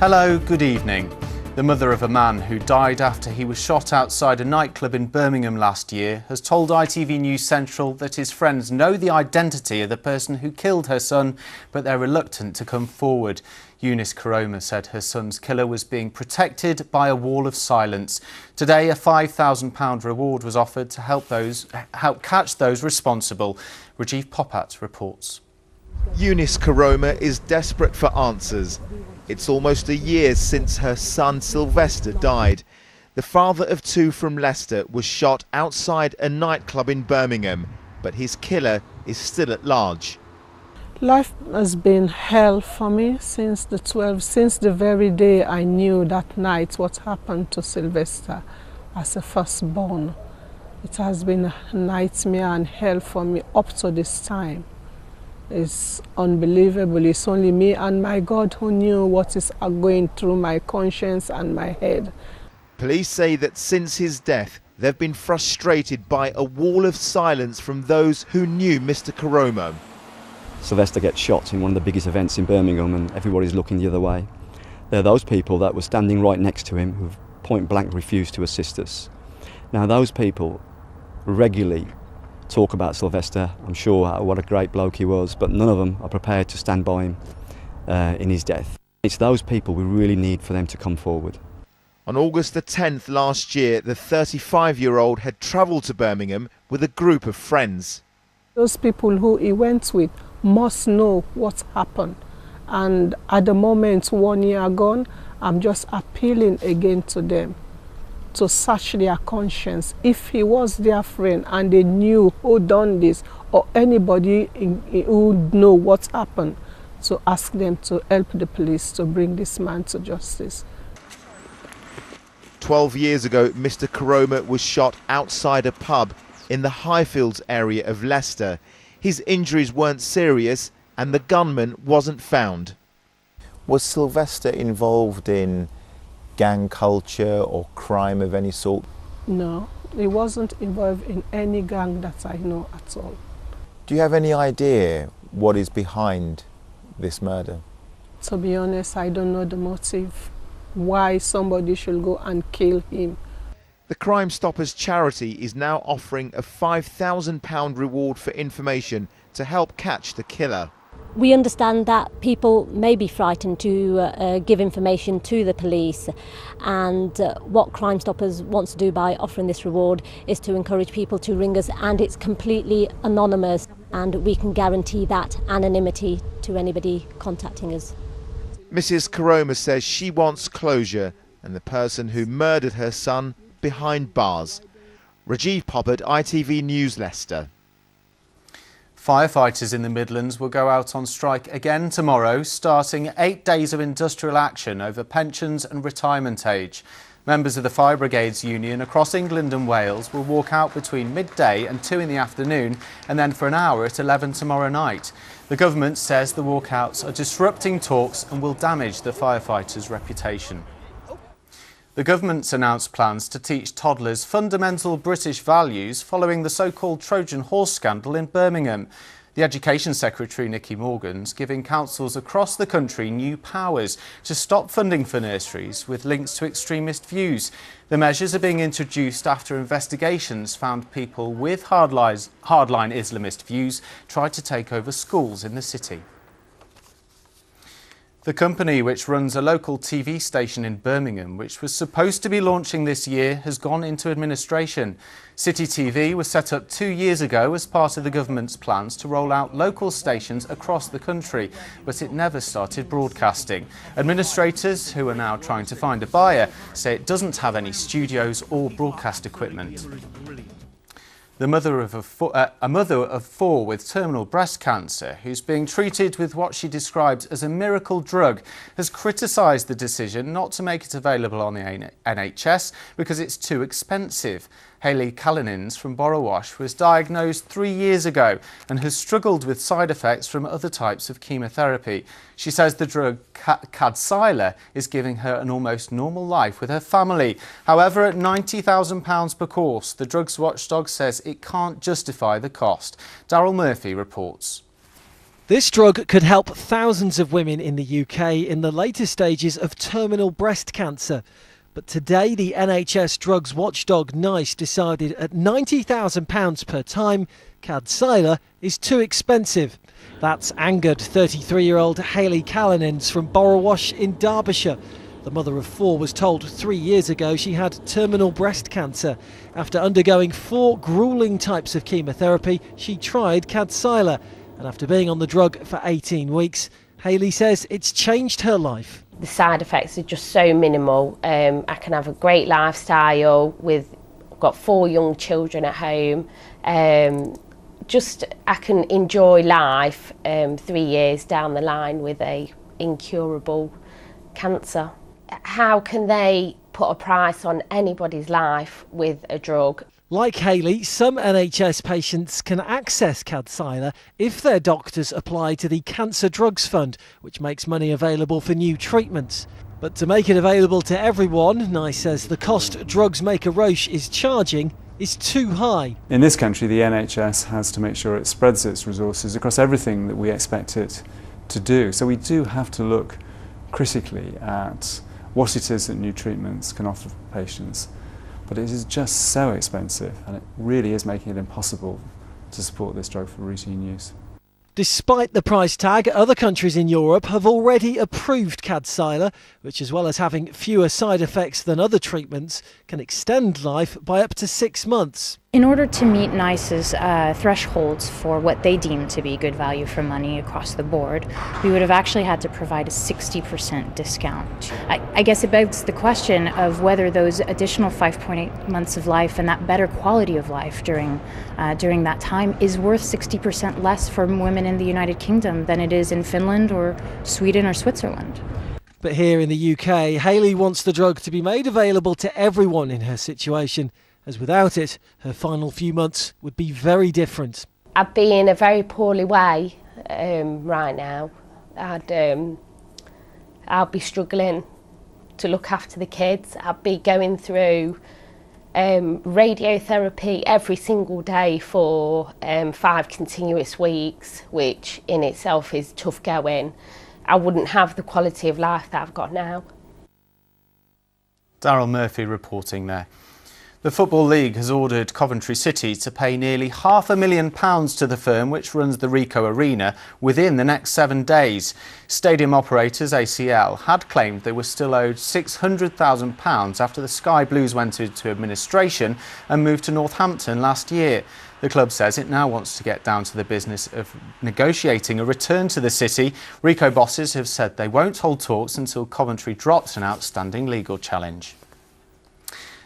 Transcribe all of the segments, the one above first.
Hello, good evening. The mother of a man who died after he was shot outside a nightclub in Birmingham last year has told ITV News Central that his friends know the identity of the person who killed her son, but they're reluctant to come forward. Eunice Karoma said her son's killer was being protected by a wall of silence. Today, a £5,000 reward was offered to help catch those responsible. Rajiv Popat reports. Eunice Karoma is desperate for answers. It's almost a year since her son Sylvester died. The father of two from Leicester was shot outside a nightclub in Birmingham, but his killer is still at large. Life has been hell for me since the very day I knew that night what happened to Sylvester as a firstborn. It has been a nightmare and hell for me up to this time. It's unbelievable. It's only me and my God who knew what is going through my conscience and my head. Police say that since his death, they've been frustrated by a wall of silence from those who knew Mr. Karoma. Sylvester gets shot in one of the biggest events in Birmingham and everybody's looking the other way. There are those people that were standing right next to him who've point blank refused to assist us. Now those people regularly talk about Sylvester, I'm sure what a great bloke he was, but none of them are prepared to stand by him in his death. It's those people we really need for them to come forward. On August the 10th last year, the 35-year-old had travelled to Birmingham with a group of friends. Those people who he went with must know what happened. And at the moment, 1 year gone, I'm just appealing again to them to search their conscience. If he was their friend and they knew who done this, or anybody who know what happened, to ask them to help the police to bring this man to justice. 12 years ago, Mr. Karoma was shot outside a pub in the Highfields area of Leicester. His injuries weren't serious and the gunman wasn't found. Was Sylvester involved in gang culture or crime of any sort? No, he wasn't involved in any gang that I know at all. Do you have any idea what is behind this murder? To be honest, I don't know the motive, why somebody should go and kill him. The Crime Stoppers charity is now offering a £5,000 reward for information to help catch the killer. We understand that people may be frightened to give information to the police, and what Crime Stoppers wants to do by offering this reward is to encourage people to ring us, and it's completely anonymous and we can guarantee that anonymity to anybody contacting us. Mrs. Karoma says she wants closure and the person who murdered her son behind bars. Rajiv Popat, ITV News, Leicester. Firefighters in the Midlands will go out on strike again tomorrow, starting 8 days of industrial action over pensions and retirement age. Members of the Fire Brigades Union across England and Wales will walk out between midday and 2 in the afternoon and then for an hour at 11 tomorrow night. The government says the walkouts are disrupting talks and will damage the firefighters' reputation. The government's announced plans to teach toddlers fundamental British values following the so-called Trojan horse scandal in Birmingham. The Education Secretary, Nicky Morgan's giving councils across the country new powers to stop funding for nurseries with links to extremist views. The measures are being introduced after investigations found people with hardline Islamist views tried to take over schools in the city. The company which runs a local TV station in Birmingham, which was supposed to be launching this year, has gone into administration. City TV was set up 2 years ago as part of the government's plans to roll out local stations across the country, but it never started broadcasting. Administrators, who are now trying to find a buyer, say it doesn't have any studios or broadcast equipment. The mother of a mother of 4 with terminal breast cancer, who's being treated with what she describes as a miracle drug, has criticised the decision not to make it available on the NHS because it's too expensive. Hayley Callanins from Borrowash was diagnosed 3 years ago and has struggled with side effects from other types of chemotherapy. She says the drug Kadcyla is giving her an almost normal life with her family. However, at £90,000 per course, the drugs watchdog says it can't justify the cost. Daryl Murphy reports. This drug could help thousands of women in the UK in the later stages of terminal breast cancer. But today, the NHS drugs watchdog NICE decided at £90,000 per time, Kadcyla is too expensive. That's angered 33-year-old Hayley Callanins from Borrowash in Derbyshire. The mother of 4 was told 3 years ago she had terminal breast cancer. After undergoing 4 gruelling types of chemotherapy, she tried Kadcyla. And after being on the drug for 18 weeks, Hayley says it's changed her life. The side effects are just so minimal. I can have a great lifestyle I've got 4 young children at home. I can enjoy life 3 years down the line with a incurable cancer. How can they put a price on anybody's life with a drug? Like Hayley, some NHS patients can access Kadcyla if their doctors apply to the Cancer Drugs Fund, which makes money available for new treatments. But to make it available to everyone, NICE says the cost Drugs Maker Roche is charging is too high. In this country, the NHS has to make sure it spreads its resources across everything that we expect it to do. So we do have to look critically at what it is that new treatments can offer patients. But it is just so expensive, and it really is making it impossible to support this drug for routine use. Despite the price tag, other countries in Europe have already approved Kadcyla, which, as well as having fewer side effects than other treatments, can extend life by up to 6 months. In order to meet NICE's thresholds for what they deem to be good value for money across the board, we would have actually had to provide a 60% discount. I guess it begs the question of whether those additional 5.8 months of life and that better quality of life during that time is worth 60% less for women in the United Kingdom than it is in Finland or Sweden or Switzerland. But here in the UK, Hayley wants the drug to be made available to everyone in her situation, as without it, her final few months would be very different. I'd be in a very poorly way right now. I'll be struggling to look after the kids. I'd be going through radiotherapy every single day for 5 continuous weeks, which in itself is tough going. I wouldn't have the quality of life that I've got now. Daryl Murphy reporting there. The Football League has ordered Coventry City to pay nearly £500,000 to the firm which runs the Ricoh Arena within the next 7 days. Stadium operators ACL had claimed they were still owed £600,000 after the Sky Blues went into administration and moved to Northampton last year. The club says it now wants to get down to the business of negotiating a return to the city. Ricoh bosses have said they won't hold talks until Coventry drops an outstanding legal challenge.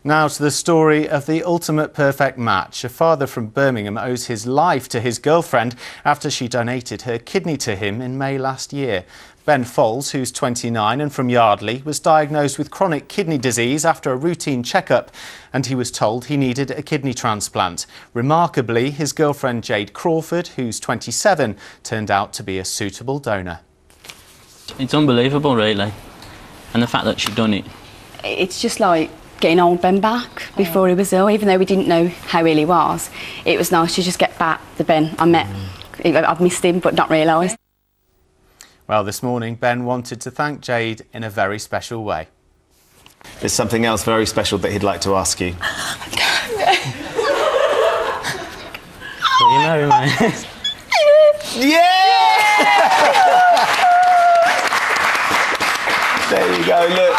Now to the story of the ultimate perfect match. A father from Birmingham owes his life to his girlfriend after she donated her kidney to him in May last year. Ben Foles, who's 29 and from Yardley, was diagnosed with chronic kidney disease after a routine checkup, and he was told he needed a kidney transplant. Remarkably, his girlfriend Jade Crawford, who's 27, turned out to be a suitable donor. It's unbelievable, really, and the fact that she'd done it. It's just like getting old Ben back before he was ill, even though we didn't know how ill he was. It was nice to just get back the Ben I met. I've missed him, but not realised. Well, this morning, Ben wanted to thank Jade in a very special way. There's something else very special that he'd like to ask you. Well, you know, mate. Yeah! There you go, look.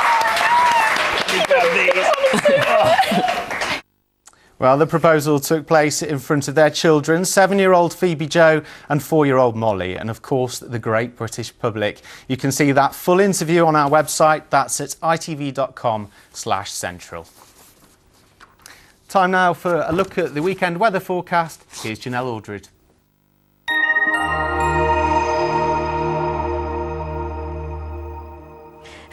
Well, the proposal took place in front of their children, 7-year-old Phoebe Jo and 4-year-old Molly, and of course the great British public. You can see that full interview on our website. That's at itv.com/central. Time now for a look at the weekend weather forecast. Here's Janelle Aldred.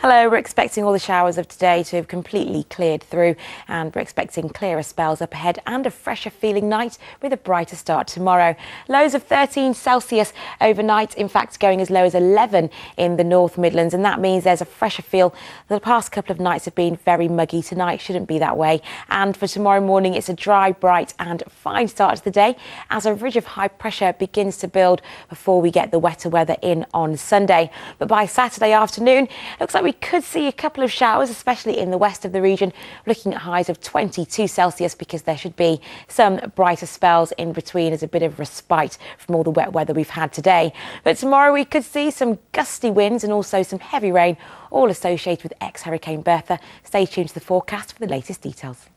Hello, we're expecting all the showers of today to have completely cleared through, and we're expecting clearer spells up ahead and a fresher feeling night with a brighter start tomorrow. Lows of 13 Celsius overnight, in fact going as low as 11 in the North Midlands, and that means there's a fresher feel. The past couple of nights have been very muggy. Tonight shouldn't be that way, and for tomorrow morning it's a dry, bright and fine start to the day as a ridge of high pressure begins to build before we get the wetter weather in on Sunday. But by Saturday afternoon, looks like we could see a couple of showers, especially in the west of the region, looking at highs of 22 Celsius because there should be some brighter spells in between as a bit of respite from all the wet weather we've had today. But tomorrow we could see some gusty winds and also some heavy rain, all associated with ex-Hurricane Bertha. Stay tuned to the forecast for the latest details.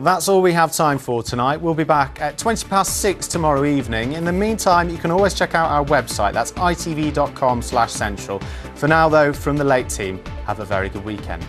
That's all we have time for tonight. We'll be back at 6:20 tomorrow evening. In the meantime, you can always check out our website. That's itv.com/central. For now, though, from the Late team, have a very good weekend.